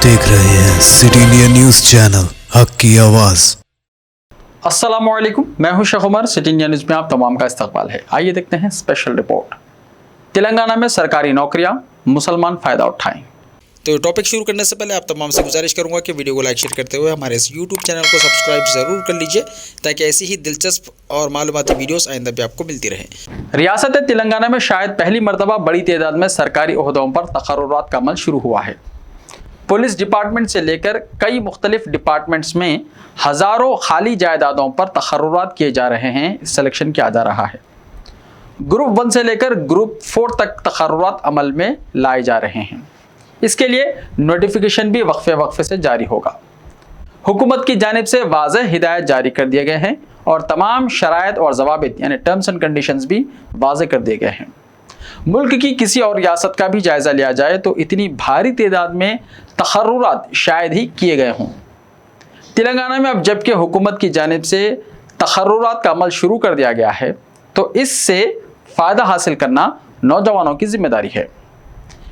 देख रहे हैं सिटी इंडिया न्यूज चैनल हक की आवाज। अस्सलाम वालेकुम, मैं हूं Sheikh Umar. City India News में आप तमाम का इस्तकबाल है। आइए देखते हैं स्पेशल रिपोर्ट। तेलंगाना में सरकारी नौकरियां, मुसलमान फायदा उठाएं। तो टॉपिक शुरू करने से पहले आप तमाम से गुजारिश करूंगा कि वीडियो को लाइक शेयर करते हुए हमारे इस यूट्यूब चैनल को सब्सक्राइब ज़रूर कर लीजिए ताकि ऐसी ही दिलचस्प और मालूमाती वीडियोस आइंदा भी आपको मिलती रहे। रियासत तेलंगाना में शायद पहली मरतबा बड़ी तादाद में सरकारी ओहदों पर तकर्रुरात का अमल शुरू हुआ है। पुलिस डिपार्टमेंट से लेकर कई मुख्तलिफ डिपार्टमेंट्स में हज़ारों खाली जायदादों पर तकर्रुरात किए जा रहे हैं, सिलेक्शन किया जा रहा है। ग्रुप 1 से लेकर ग्रुप 4 तक तकर्रुरात अमल में लाए जा रहे हैं। इसके लिए नोटिफिकेशन भी वक्फे से जारी होगा। हुकूमत की जानिब से वाज़ेह हिदायत जारी कर दिए गए हैं और तमाम शराइत और ज़वाबित यानी टर्म्स एंड कंडीशंस भी वाज़ेह कर दिए गए हैं। मुल्क की किसी और रियासत का भी जायज़ा लिया जाए तो इतनी भारी तादाद में तकर्रुरात शायद ही किए गए हों। तेलंगाना में अब जबकि हुकूमत की जानिब से तकर्रुरात का अमल शुरू कर दिया गया है तो इससे फ़ायदा हासिल करना नौजवानों की ज़िम्मेदारी है।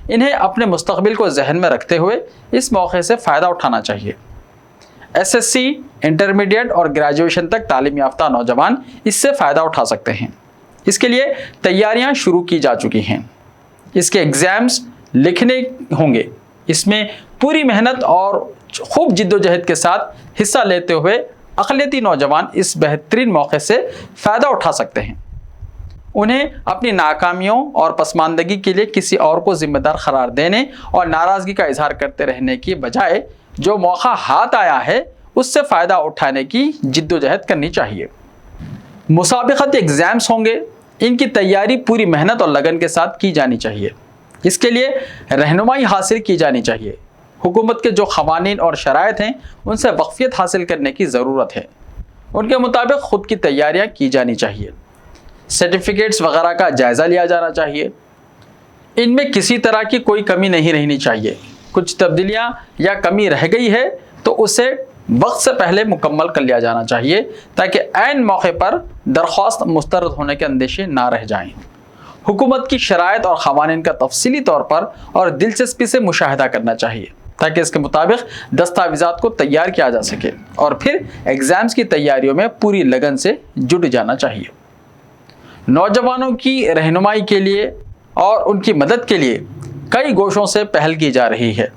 इन्हें अपने मुस्तक़बिल को जहन में रखते हुए इस मौके से फ़ायदा उठाना चाहिए। एसएससी, इंटरमीडिएट और ग्रेजुएशन तक तालीम याफ्ता नौजवान इससे फ़ायदा उठा सकते हैं। इसके लिए तैयारियां शुरू की जा चुकी हैं। इसके एग्ज़ाम्स लिखने होंगे। इसमें पूरी मेहनत और खूब जिद्दोजहद के साथ हिस्सा लेते हुए अक़लियती नौजवान इस बेहतरीन मौके से फ़ायदा उठा सकते हैं। उन्हें अपनी नाकामियों और पसमानदगी के लिए किसी और को ज़िम्मेदार करार देने और नाराज़गी का इजहार करते रहने की बजाय जो मौका हाथ आया है उससे फ़ायदा उठाने की जिद्दोजहद करनी चाहिए। मुसाबिक़ती एग्ज़ाम्स होंगे, इनकी तैयारी पूरी मेहनत और लगन के साथ की जानी चाहिए। इसके लिए रहनुमाई हासिल की जानी चाहिए। हुकूमत के जो क़वानीन और शराइत हैं उनसे वक़फ़ियत हासिल करने की ज़रूरत है। उनके मुताबिक ख़ुद की तैयारियाँ की जानी चाहिए। सर्टिफिकेट्स वगैरह का जायज़ा लिया जाना चाहिए। इनमें किसी तरह की कोई कमी नहीं रहनी चाहिए। कुछ तब्दीलियाँ या कमी रह गई है तो उसे वक्त से पहले मुकम्मल कर लिया जाना चाहिए ताकि ऐन मौके पर दरख्वास्त मुस्तरद होने के अंदेशे ना रह जाएं। हुकूमत की शराइत और क़वानीन का तफसीली तौर पर और दिलचस्पी से मुशाहिदा करना चाहिए ताकि इसके मुताबिक दस्तावेज़ात को तैयार किया जा सके और फिर एग्ज़ाम्स की तैयारियों में पूरी लगन से जुट जाना चाहिए। नौजवानों की रहनुमाई के लिए और उनकी मदद के लिए कई गोशों से पहल की जा रही है।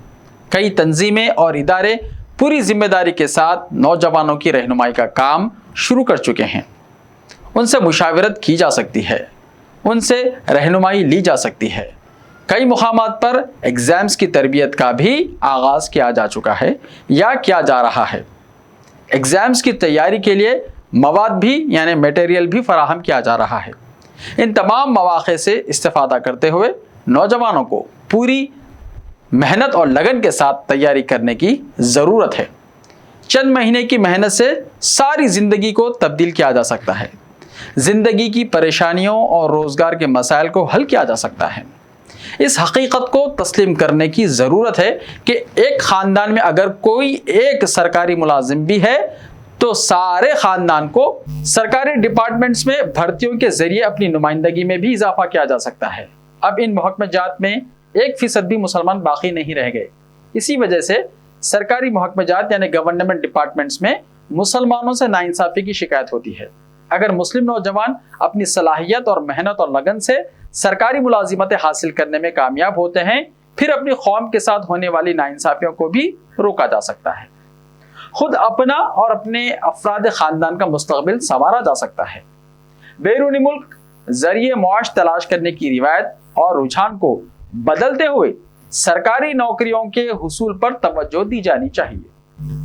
कई तंजीमें और इदारे पूरी जिम्मेदारी के साथ नौजवानों की रहनुमाई का काम शुरू कर चुके हैं। उनसे मुशावरत की जा सकती है, उनसे रहनुमाई ली जा सकती है। कई मुकामात पर एग्ज़ाम्स की तरबियत का भी आगाज़ किया जा चुका है या किया जा रहा है। एग्ज़ाम्स की तैयारी के लिए मवाद भी यानी मटेरियल भी फराहम किया जा रहा है। इन तमाम मौक़े से इस्तेफ़ादा करते हुए नौजवानों को पूरी मेहनत और लगन के साथ तैयारी करने की ज़रूरत है। चंद महीने की मेहनत से सारी ज़िंदगी को तब्दील किया जा सकता है। ज़िंदगी की परेशानियों और रोज़गार के मसाइल को हल किया जा सकता है। इस हकीकत को तस्लीम करने की ज़रूरत है कि एक ख़ानदान में अगर कोई एक सरकारी मुलाजिम भी है तो सारे ख़ानदान को सरकारी डिपार्टमेंट्स में भर्तियों के ज़रिए अपनी नुमाइंदगी में भी इजाफा किया जा सकता है। अब इन महकमेजात में 1% भी मुसलमान बाकी नहीं रह गए। इसी वजह से सरकारी महकमेजात यानी गवर्नमेंट डिपार्टमेंट्स में मुसलमानों से नाइंसाफ़ी की शिकायत होती है। अगर मुस्लिम नौजवान अपनी सलाहियत और मेहनत और लगन से सरकारी मुलाजिमतें हासिल करने में कामयाब होते हैं फिर अपनी कौम के साथ होने वाली नाइंसाफ़ियों को भी रोका जा सकता है। खुद अपना और अपने अफराद ख़ानदान का मुस्तक़बिल संवारा जा सकता है। बैरूनी मुल्क ज़रिए मुआश तलाश करने की रिवायत और रुझान को बदलते हुए सरकारी नौकरियों के हुसूल पर तवज्जो दी जानी चाहिए।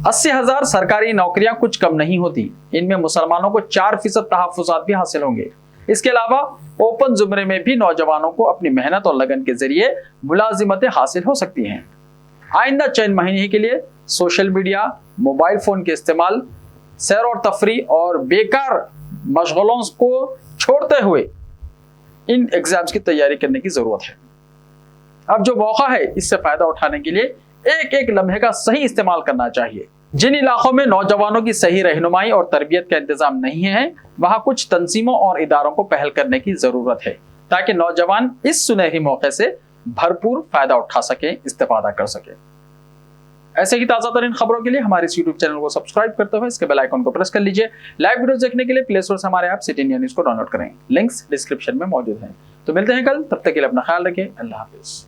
80,000 सरकारी नौकरियां कुछ कम नहीं होती। इनमें मुसलमानों को 4% तहफ़्फ़ुज़ात भी हासिल होंगे। इसके अलावा ओपन ज़ुमरे में भी नौजवानों को अपनी मेहनत और लगन के ज़रिए मुलाजिमतें हासिल हो सकती हैं। आइंदा चंद महीने के लिए सोशल मीडिया, मोबाइल फ़ोन के इस्तेमाल, सैर और तफरी और बेकार मशगलों को छोड़ते हुए इन एग्ज़ाम्स की तैयारी करने की ज़रूरत है। अब जो मौका है इससे फ़ायदा उठाने के लिए एक एक लम्हे का सही इस्तेमाल करना चाहिए। जिन इलाकों में नौजवानों की सही रहनुमाई और तरबियत का इंतज़ाम नहीं है वहाँ कुछ तंजीमों और इदारों को पहल करने की ज़रूरत है ताकि नौजवान इस सुनहरी मौके से भरपूर फ़ायदा उठा सकें, इस्तेफादा कर सकें। ऐसे ही ताज़ा तरीन खबरों के लिए हमारे इस यूट्यूब चैनल को सब्सक्राइब करते हुए इसके बेल आइकन को प्रेस कर लीजिए। लाइव वीडियोस देखने के लिए प्ले स्टोर से हमारे ऐप सिटी इंडिया न्यूज़ को डाउनलोड करें, लिंक्स डिस्क्रिप्शन में मौजूद हैं। तो मिलते हैं कल, तब तक के लिए अपना ख्याल रखें। अल्लाह हाफिज़।